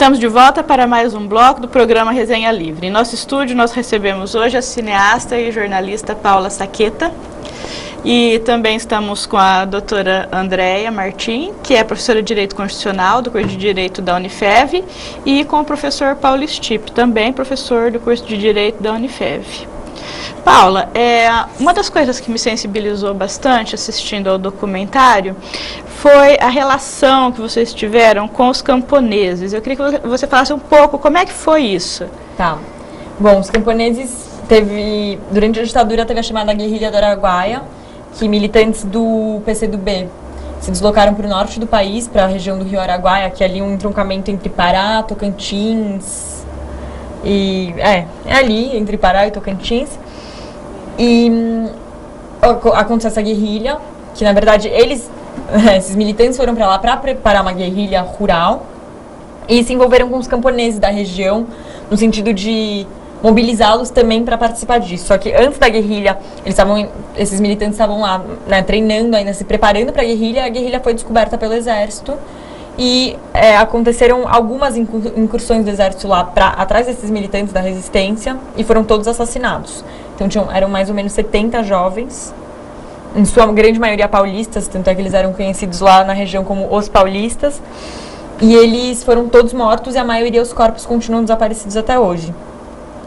Estamos de volta para mais um bloco do programa Resenha Livre. Em nosso estúdio, nós recebemos hoje a cineasta e jornalista Paula Saqueta. E também estamos com a doutora Andréia Martim, que é professora de Direito Constitucional do curso de Direito da Unifev, e com o professor Paulo Stipp, também professor do curso de Direito da Unifev. Paula, uma das coisas que me sensibilizou bastante assistindo ao documentário foi a relação que vocês tiveram com os camponeses. Eu queria que você falasse um pouco como é que foi isso. Tá. Bom, os camponeses durante a ditadura teve a chamada Guerrilha do Araguaia, que militantes do PCdoB se deslocaram para o norte do país, para a região do Rio Araguaia, que é ali um entroncamento entre Pará, Tocantins, é ali, entre Pará e Tocantins. E aconteceu essa guerrilha, que na verdade esses militantes foram para lá para preparar uma guerrilha rural e se envolveram com os camponeses da região, no sentido de mobilizá-los também para participar disso. Só que antes da guerrilha, esses militantes estavam lá, né, treinando, ainda se preparando para a guerrilha foi descoberta pelo exército e aconteceram algumas incursões do exército lá atrás desses militantes da resistência e foram todos assassinados. Então eram mais ou menos 70 jovens, em sua grande maioria paulistas, tanto é que eles eram conhecidos lá na região como os paulistas, e eles foram todos mortos e a maioria dos corpos continuam desaparecidos até hoje.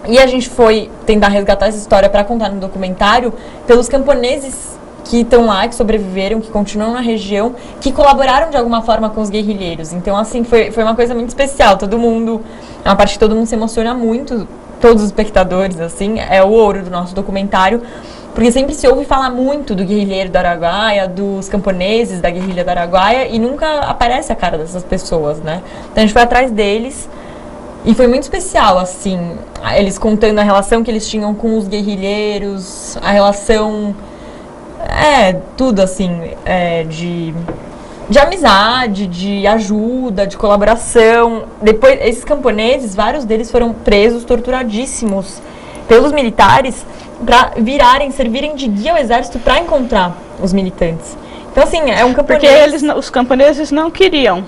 E a gente foi tentar resgatar essa história para contar no documentário pelos camponeses que estão lá, que sobreviveram, que continuam na região, que colaboraram de alguma forma com os guerrilheiros. Então, assim, foi uma coisa muito especial. É uma parte que todo mundo se emociona muito, todos os espectadores, assim, é o ouro do nosso documentário, porque sempre se ouve falar muito do guerrilheiro do Araguaia, dos camponeses da guerrilha do Araguaia, e nunca aparece a cara dessas pessoas, né? Então, a gente foi atrás deles. E foi muito especial, assim, eles contando a relação que eles tinham com os guerrilheiros, a relação, tudo assim, de amizade, de ajuda, de colaboração. Depois, esses camponeses, vários deles foram presos, torturadíssimos pelos militares para servirem de guia ao exército para encontrar os militantes. Então, assim, é um camponês... Porque os camponeses não queriam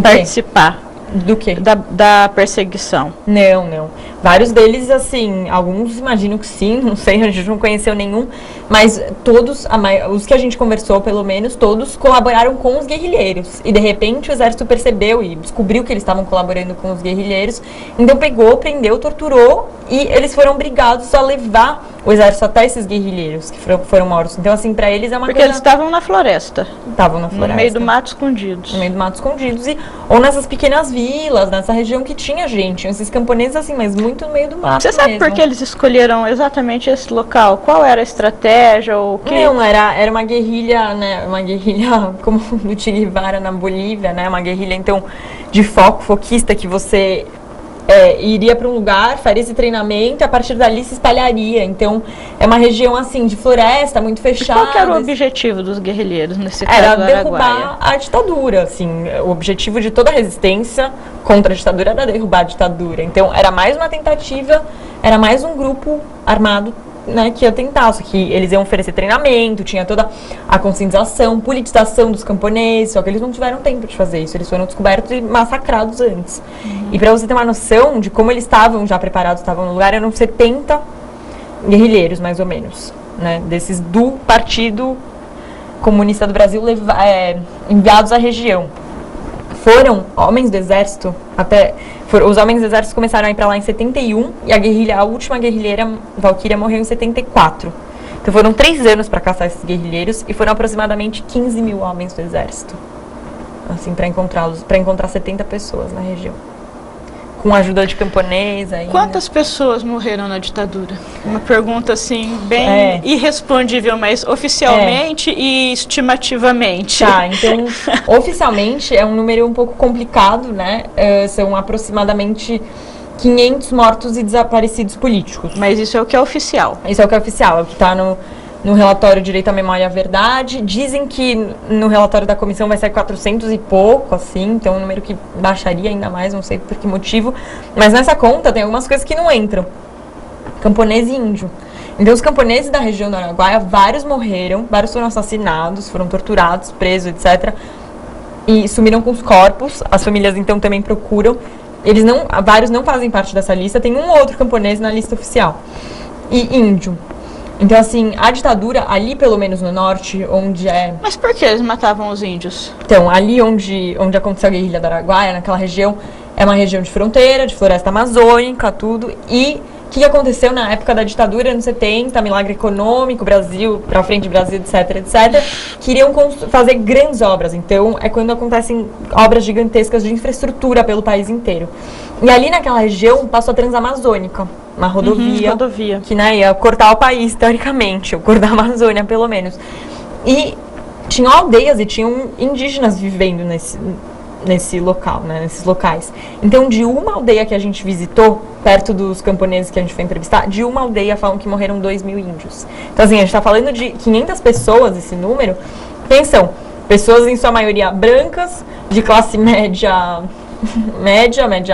participar. Do quê? Da perseguição. Não. Vários deles, assim, alguns imagino que sim, não sei, a gente não conheceu nenhum, mas todos, os que a gente conversou, pelo menos, todos colaboraram com os guerrilheiros. E, de repente, o exército percebeu e descobriu que eles estavam colaborando com os guerrilheiros, então pegou, prendeu, torturou, e eles foram obrigados a levar o exército até esses guerrilheiros que foram mortos. Então, assim, pra eles é uma coisa... Porque eles estavam na floresta. Estavam na floresta. No meio do mato escondidos. No meio do mato escondidos, ou nessas pequenas vilas, nessa região que tinha gente. Esses camponeses, assim, mas muito no meio do mato. Você sabe por que eles escolheram exatamente esse local? Qual era a estratégia? Ou que... Não, era uma guerrilha, né? Uma guerrilha como do Che Guevara na Bolívia, né? Uma guerrilha, então, de foquista, que você iria para um lugar, faria esse treinamento e a partir dali se espalharia. Então, é uma região, assim, de floresta, muito fechada. E qual que era o objetivo dos guerrilheiros nesse caso? Era derrubar a ditadura, assim. O objetivo de toda a resistência contra a ditadura era derrubar a ditadura. Então, era mais uma tentativa, era mais um grupo armado, né, que ia tentar, só que eles iam oferecer treinamento, tinha toda a conscientização, politização dos camponeses, só que eles não tiveram tempo de fazer isso, eles foram descobertos e massacrados antes. E para você ter uma noção de como eles estavam já preparados, estavam no lugar, eram 70 guerrilheiros, mais ou menos, né, desses do Partido Comunista do Brasil enviados à região. Foram homens do exército, os homens do exército começaram a ir para lá em 71 e a última guerrilheira, Valquíria, morreu em 74. Então foram 3 anos para caçar esses guerrilheiros e foram aproximadamente 15 mil homens do exército, assim, para encontrar 70 pessoas na região. Com a ajuda de camponês ainda. Quantas pessoas morreram na ditadura? Uma pergunta, assim, bem irrespondível, mas oficialmente e estimativamente. Tá, então, oficialmente é um número um pouco complicado, né? São aproximadamente 500 mortos e desaparecidos políticos. Mas isso é o que é oficial. Isso é o que é oficial, é o que está no relatório Direito à Memória e à Verdade. Dizem que no relatório da comissão vai ser 400 e pouco, assim, então é um número que baixaria ainda mais, não sei por que motivo. Mas nessa conta tem algumas coisas que não entram. Camponês e índio. Então os camponeses da região do Araguaia, vários morreram, vários foram assassinados, foram torturados, presos, etc. e sumiram com os corpos. As famílias, então, também procuram. Vários não fazem parte dessa lista, tem um ou outro camponês na lista oficial. E índio. Então, assim, a ditadura, ali pelo menos no norte, onde é... Mas por que eles matavam os índios? Então, ali onde aconteceu a guerrilha do Araguaia, naquela região, é uma região de fronteira, de floresta amazônica, tudo. E o que aconteceu na época da ditadura, anos 70, milagre econômico, Brasil, pra frente Brasil, etc, etc. Queriam fazer grandes obras. Então, é quando acontecem obras gigantescas de infraestrutura pelo país inteiro. E ali naquela região passou a Transamazônica, uma rodovia, que ia cortar o país, teoricamente, ou cortar a Amazônia, pelo menos. E tinham aldeias e tinham indígenas vivendo nesse local, né, nesses locais. Então, de uma aldeia que a gente visitou, perto dos camponeses que a gente foi entrevistar, de uma aldeia falam que morreram 2.000 índios. Então, assim, a gente está falando de 500 pessoas, esse número. Pensam, pessoas em sua maioria brancas, de classe média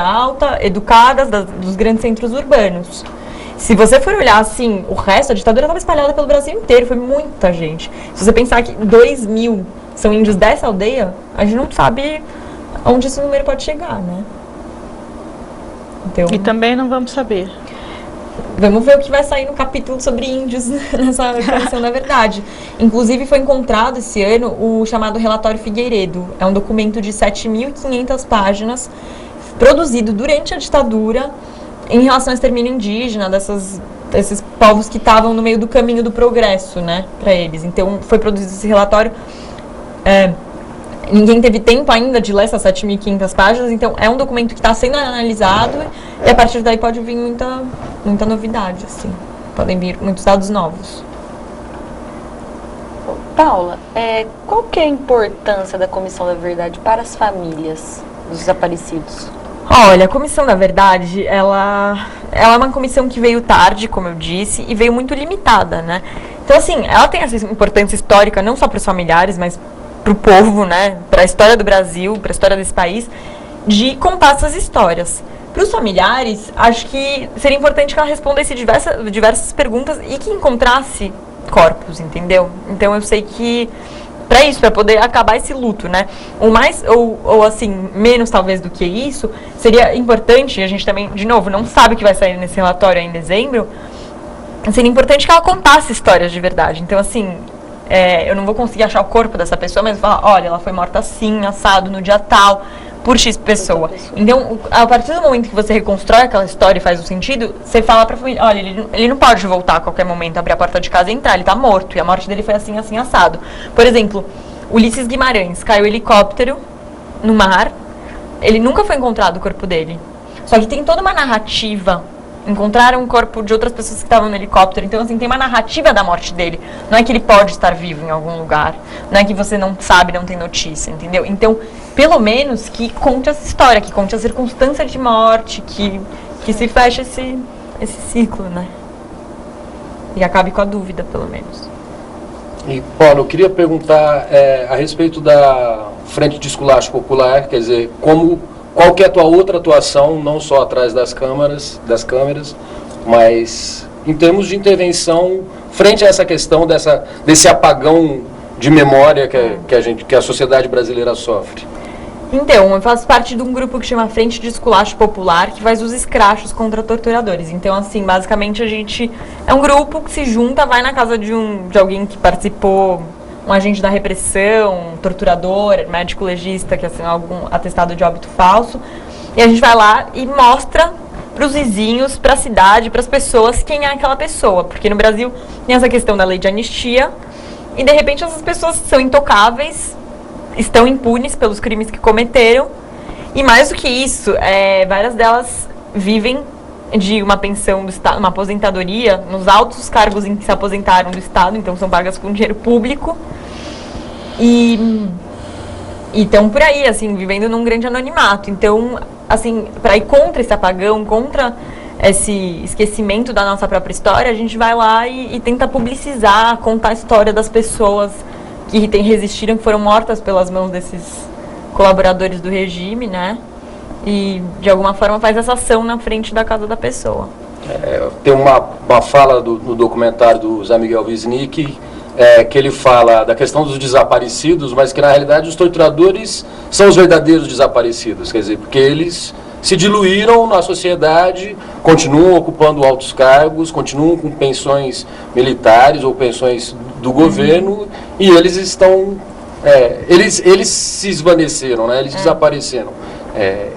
alta, educadas, dos grandes centros urbanos. Se você for olhar, assim, o resto, a ditadura estava espalhada pelo Brasil inteiro, foi muita gente. Se você pensar que 2.000 são índios dessa aldeia, a gente não sabe onde esse número pode chegar, né? Então, e também não vamos saber. Vamos ver o que vai sair no capítulo sobre índios nessa Comissão da Verdade. Inclusive, foi encontrado esse ano o chamado Relatório Figueiredo. É um documento de 7.500 páginas, produzido durante a ditadura, em relação ao extermínio indígena, desses povos que estavam no meio do caminho do progresso, né, para eles. Então, foi produzido esse relatório. Ninguém teve tempo ainda de ler essas 7.500 páginas, então é um documento que está sendo analisado e a partir daí pode vir muita novidade, assim. Podem vir muitos dados novos. Paula, qual que é a importância da Comissão da Verdade para as famílias dos desaparecidos? Olha, a Comissão da Verdade, ela é uma comissão que veio tarde, como eu disse, e veio muito limitada, né? Então, assim, ela tem essa importância histórica não só para os familiares, mas para o povo, né, para a história do Brasil, para a história desse país, de contar essas histórias. Para os familiares, acho que seria importante que ela respondesse diversas perguntas e que encontrasse corpos, entendeu? Então eu sei que para isso, para poder acabar esse luto, né, ou assim, menos talvez do que isso, seria importante, a gente também, de novo, não sabe o que vai sair nesse relatório aí em dezembro, seria importante que ela contasse histórias de verdade. Então, assim, eu não vou conseguir achar o corpo dessa pessoa, mas falar, olha, ela foi morta assim, assado, no dia tal, por X pessoa. Então, a partir do momento que você reconstrói aquela história e faz um sentido, você fala pra família, olha, ele não pode voltar a qualquer momento, abrir a porta de casa e entrar, ele tá morto, e a morte dele foi assim, assim, assado. Por exemplo, Ulisses Guimarães caiu helicóptero no mar, ele nunca foi encontrado o corpo dele. Só que tem toda uma narrativa. Encontraram o corpo de outras pessoas que estavam no helicóptero. Então, assim, tem uma narrativa da morte dele. Não é que ele pode estar vivo em algum lugar. Não é que você não sabe, não tem notícia, entendeu? Então, pelo menos que conte essa história, que conte a circunstância de morte, que se feche esse ciclo, né? E acabe com a dúvida, pelo menos. E, Paulo, eu queria perguntar a respeito da Frente de Esculacho Popular, quer dizer, qual que é a tua outra atuação, não só atrás das câmeras, mas em termos de intervenção frente a essa questão desse apagão de memória que a sociedade brasileira sofre? Então, eu faço parte de um grupo que chama Frente de Esculacho Popular, que faz os escrachos contra torturadores. Então, assim, basicamente a gente é um grupo que se junta, vai na casa de alguém que participou, um agente da repressão, um torturador, médico legista que assinou algum atestado de óbito falso, e a gente vai lá e mostra para os vizinhos, para a cidade, para as pessoas quem é aquela pessoa, porque no Brasil tem essa questão da lei de anistia e de repente essas pessoas são intocáveis, estão impunes pelos crimes que cometeram, e mais do que isso, várias delas vivem de uma pensão do Estado, uma aposentadoria, nos altos cargos em que se aposentaram do Estado, então são pagas com dinheiro público, e estão por aí, assim, vivendo num grande anonimato. Então, assim, para ir contra esse apagão, contra esse esquecimento da nossa própria história, a gente vai lá e tenta publicizar, contar a história das pessoas que resistiram, que foram mortas pelas mãos desses colaboradores do regime, né? E, de alguma forma, faz essa ação na frente da casa da pessoa. Tem uma fala no documentário do Zé Miguel Wisnik, que ele fala da questão dos desaparecidos, mas que na realidade os torturadores são os verdadeiros desaparecidos, quer dizer, porque eles se diluíram na sociedade, continuam ocupando altos cargos, continuam com pensões militares ou pensões do governo, e eles estão, eles se esvaneceram, né? Eles desapareceram.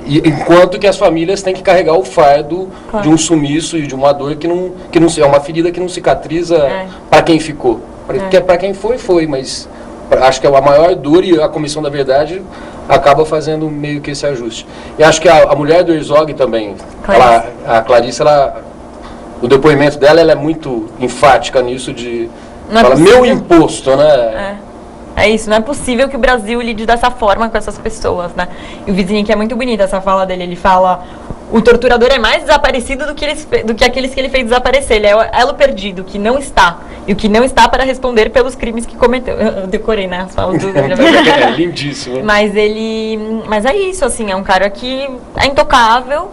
Enquanto que as famílias têm que carregar o fardo de um sumiço e de uma dor que não é uma ferida que não cicatriza para quem ficou. Porque para quem foi, mas acho que é a maior dor, e a Comissão da Verdade acaba fazendo meio que esse ajuste. E acho que a mulher do Herzog também, a Clarice, o depoimento dela, ela é muito enfática nisso de fala, meu imposto, né? É isso, não é possível que o Brasil lide dessa forma com essas pessoas, né? E o Wisnik é muito bonita essa fala dele, ele fala: o torturador é mais desaparecido do que aqueles que ele fez desaparecer. Ele é o elo perdido, que não está. E o que não está para responder pelos crimes que cometeu. Eu decorei, né? As falas do... É lindíssimo. Mas é isso, assim, é um cara que é intocável,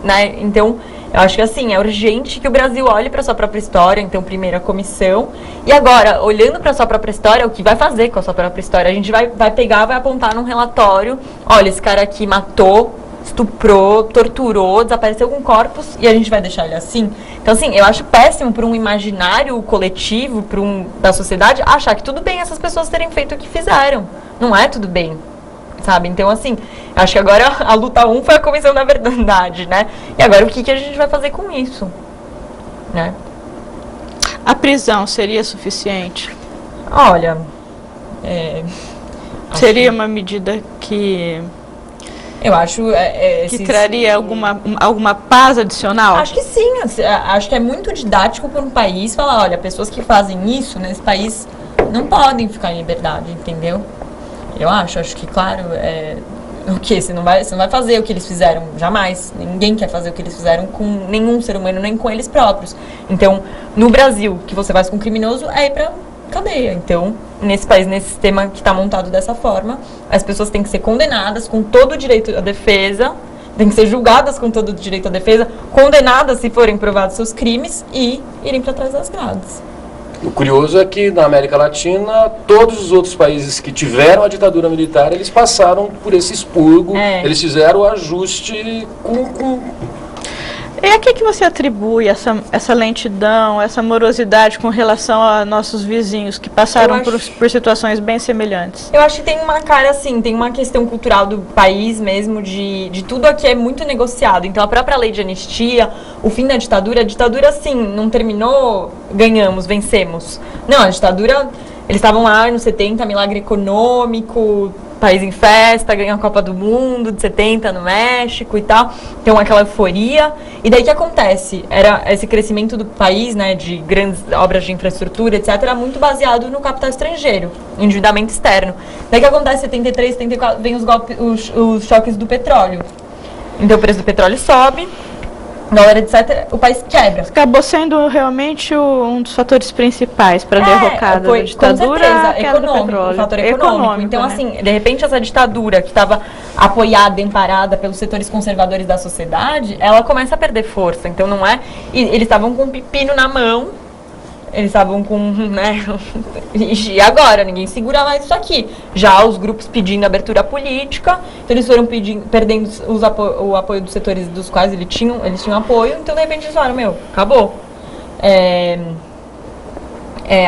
né? Então, eu acho que, assim, é urgente que o Brasil olhe para sua própria história. Então, primeiro a comissão. E agora, olhando para sua própria história, o que vai fazer com a sua própria história? A gente vai pegar, vai apontar num relatório: olha, esse cara aqui matou, estuprou, torturou, desapareceu com corpos, e a gente vai deixar ele assim? Então, assim, eu acho péssimo para um imaginário coletivo, da sociedade, achar que tudo bem essas pessoas terem feito o que fizeram. Não é tudo bem, sabe? Então, assim, acho que agora a luta 1 foi a Comissão da Verdade, né? E agora o que a gente vai fazer com isso, né? A prisão seria suficiente? Olha, seria uma medida que... Eu acho... que traria alguma paz adicional? Acho que sim. Acho que é muito didático para um país falar: olha, pessoas que fazem isso nesse país não podem ficar em liberdade, entendeu? Eu acho que, claro, o quê? Você não vai fazer o que eles fizeram, jamais. Ninguém quer fazer o que eles fizeram com nenhum ser humano, nem com eles próprios. Então, no Brasil, o que você faz com um criminoso é ir pra cadeia. Então, nesse país, nesse sistema que está montado dessa forma, as pessoas têm que ser condenadas com todo o direito à defesa, têm que ser julgadas com todo o direito à defesa, condenadas se forem provados seus crimes e irem para trás das grades. O curioso é que na América Latina, todos os outros países que tiveram a ditadura militar, eles passaram por esse expurgo, eles fizeram o ajuste E a que você atribui essa lentidão, essa morosidade com relação a nossos vizinhos que passaram por situações bem semelhantes? Eu acho que tem uma cara, assim, tem uma questão cultural do país mesmo, de tudo aqui é muito negociado. Então, a própria lei de anistia, o fim da ditadura, sim, não terminou, ganhamos, vencemos. Não, a ditadura, eles estavam lá nos 70, milagre econômico, país em festa, ganhou a Copa do Mundo de 70 no México e tal. Então, aquela euforia. E daí o que acontece? Era esse crescimento do país, né, de grandes obras de infraestrutura, etc., era muito baseado no capital estrangeiro, endividamento externo. Daí o que acontece? 73, 74, vem os choques do petróleo. Então, o preço do petróleo sobe, dólar, etc., o país quebra. Acabou sendo realmente um dos fatores principais para a derrocada da ditadura, com certeza, econômico, o fator econômico. Então, né? assim, de repente, essa ditadura que estava apoiada, amparada pelos setores conservadores da sociedade, ela começa a perder força. Então, não é... E eles estavam com um pepino na mão, eles estavam com, né, e agora, ninguém segura mais isso aqui. Já os grupos pedindo abertura política, então eles foram perdendo o apoio dos setores dos quais eles tinham apoio, então de repente eles falaram: acabou.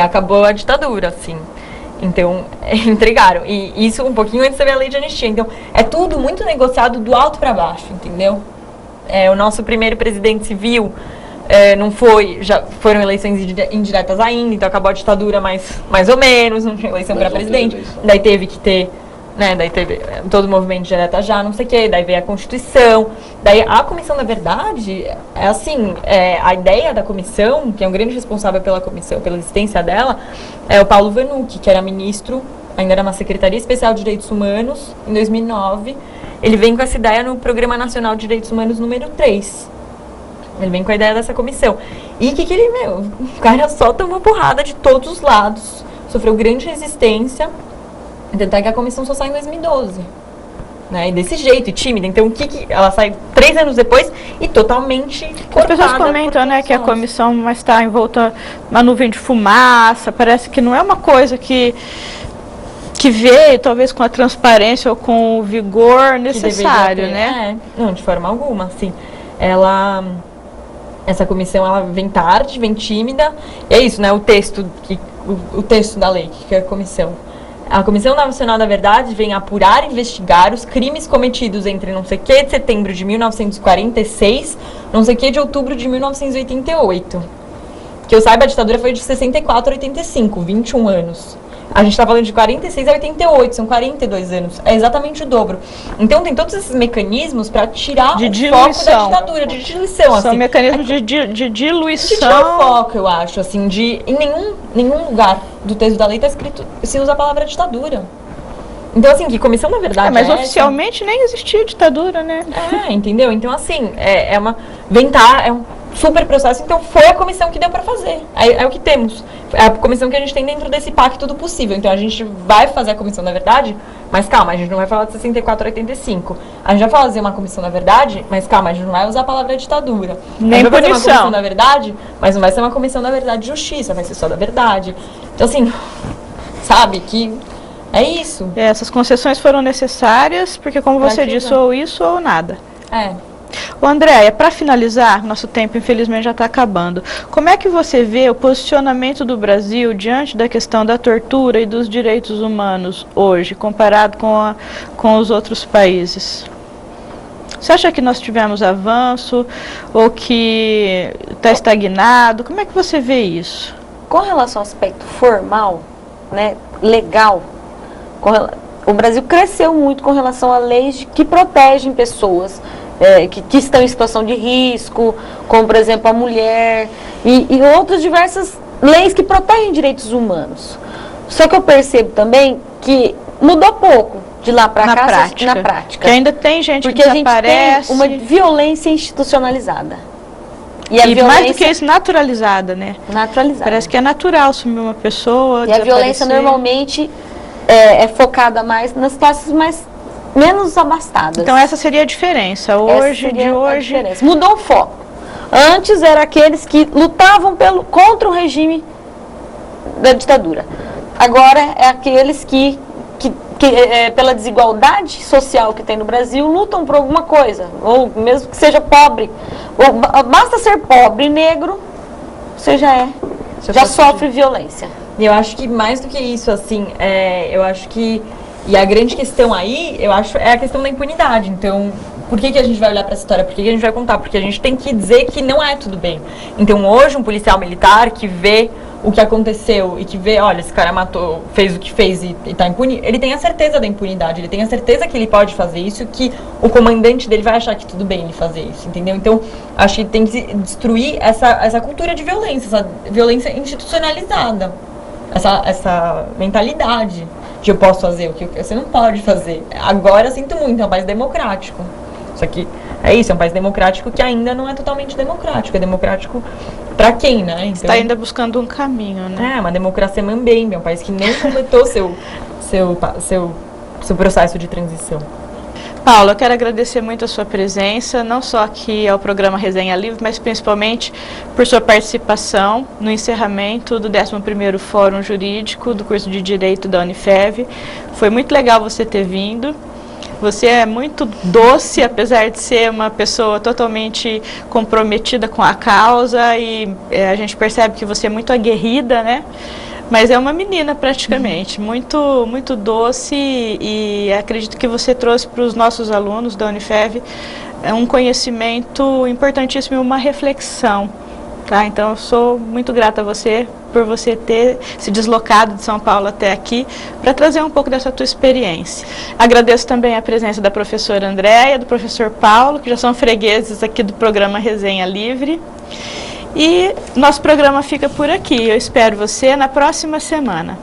Acabou a ditadura, assim. Então, entregaram. E isso um pouquinho antes de ver a lei de anistia. Então, é tudo muito negociado do alto para baixo, entendeu? O nosso primeiro presidente civil... não foi, já foram eleições indiretas ainda, então acabou a ditadura mais ou menos, não tinha eleição para presidente, daí teve que ter, né, daí teve todo o movimento direta já, não sei o que, daí veio a Constituição, daí a Comissão da Verdade, a ideia da comissão, que é um grande responsável pela comissão, pela existência dela, é o Paulo Vanucci, que era ministro, ainda era uma Secretaria Especial de Direitos Humanos, em 2009, ele vem com essa ideia no Programa Nacional de Direitos Humanos número 3, ele vem com a ideia dessa comissão. E o que ele, o cara só tomou porrada de todos os lados, sofreu grande resistência, tanto é que a comissão só sai em 2012. né? E desse jeito, e tímida. Então, ela sai 3 anos depois e totalmente cortada. As pessoas comentam, né, que a comissão está envolta numa nuvem de fumaça, parece que não é uma coisa que veio, talvez, com a transparência ou com o vigor necessário, né? Não, de forma alguma, assim. Essa comissão, ela vem tarde, vem tímida, e é isso, né, o texto da lei, que é a comissão. A Comissão Nacional da Verdade vem apurar e investigar os crimes cometidos entre não sei que de setembro de 1946, não sei que de outubro de 1988. Que eu saiba, a ditadura foi de 64 a 85, 21 anos. A gente está falando de 46 a 88, são 42 anos. É exatamente o dobro. Então tem todos esses mecanismos para tirar o foco da ditadura, de diluição. São mecanismos de diluição. De tirar o foco, eu acho, assim, em nenhum lugar do texto da lei está escrito, se usa a palavra ditadura. Então, assim, que comissão, na verdade, mas oficialmente nem existia ditadura, né? Entendeu? Então, assim, é um super processo, então foi a comissão que deu para fazer. É o que temos. É a comissão que a gente tem dentro desse pacto do possível. Então a gente vai fazer a comissão da verdade, mas calma, a gente não vai falar de 64 a 85. A gente vai fazer uma comissão da verdade, mas calma, a gente não vai usar a palavra ditadura. Nem a gente vai fazer uma punição. comissão da verdade, mas não vai ser uma comissão da verdade de justiça, vai ser só da verdade. Então assim, sabe, que é isso. Essas concessões foram necessárias, porque como você disse, ou isso ou nada. Ô Andréia, para finalizar, nosso tempo infelizmente já está acabando. Como é que você vê o posicionamento do Brasil diante da questão da tortura e dos direitos humanos hoje, comparado com os outros países? Você acha que nós tivemos avanço ou que está estagnado? Como é que você vê isso? Com relação ao aspecto formal, né, legal, o Brasil cresceu muito com relação a leis que protegem pessoas que estão em situação de risco, como, por exemplo, a mulher e outras diversas leis que protegem direitos humanos. Só que eu percebo também que mudou pouco de lá para cá na prática. Que ainda tem gente porque que desaparece. Porque a gente tem uma violência institucionalizada. E a violência, mais do que isso, naturalizada, né? Naturalizada. Parece que é natural sumir uma pessoa, e a violência normalmente é focada mais nas classes menos abastadas. Então essa seria a diferença. Hoje. Mudou o foco. Antes eram aqueles que lutavam contra o regime da ditadura. Agora é aqueles que pela desigualdade social que tem no Brasil, lutam por alguma coisa. Ou mesmo que seja pobre. Basta ser pobre e negro, você já sofre violência. E eu acho que mais do que isso, assim, eu acho que... E a grande questão aí, eu acho, é a questão da impunidade. Então, por que a gente vai olhar para essa história? Por que a gente vai contar? Porque a gente tem que dizer que não é tudo bem. Então, hoje, um policial militar que vê o que aconteceu e que vê, olha, esse cara matou, fez o que fez e está impune, ele tem a certeza da impunidade, ele tem a certeza que ele pode fazer isso, que o comandante dele vai achar que tudo bem ele fazer isso, entendeu? Então, acho que tem que destruir essa cultura de violência, essa violência institucionalizada, essa mentalidade. Que eu posso fazer, o que você não pode fazer. Agora, sinto muito, é um país democrático. Só que é isso, é um país democrático que ainda não é totalmente democrático. É democrático pra quem, né? Então, está ainda buscando um caminho, né? É, uma democracia mambembe, é um país que nem completou seu processo de transição. Paula, eu quero agradecer muito a sua presença, não só aqui ao programa Resenha Livre, mas principalmente por sua participação no encerramento do 11º Fórum Jurídico do curso de Direito da Unifev. Foi muito legal você ter vindo. Você é muito doce, apesar de ser uma pessoa totalmente comprometida com a causa e a gente percebe que você é muito aguerrida, né? Mas é uma menina praticamente, muito, muito doce e acredito que você trouxe para os nossos alunos da Unifev um conhecimento importantíssimo e uma reflexão. Tá? Então eu sou muito grata a você por você ter se deslocado de São Paulo até aqui para trazer um pouco dessa tua experiência. Agradeço também a presença da professora Andréia, do professor Paulo, que já são fregueses aqui do programa Resenha Livre. E nosso programa fica por aqui. Eu espero você na próxima semana.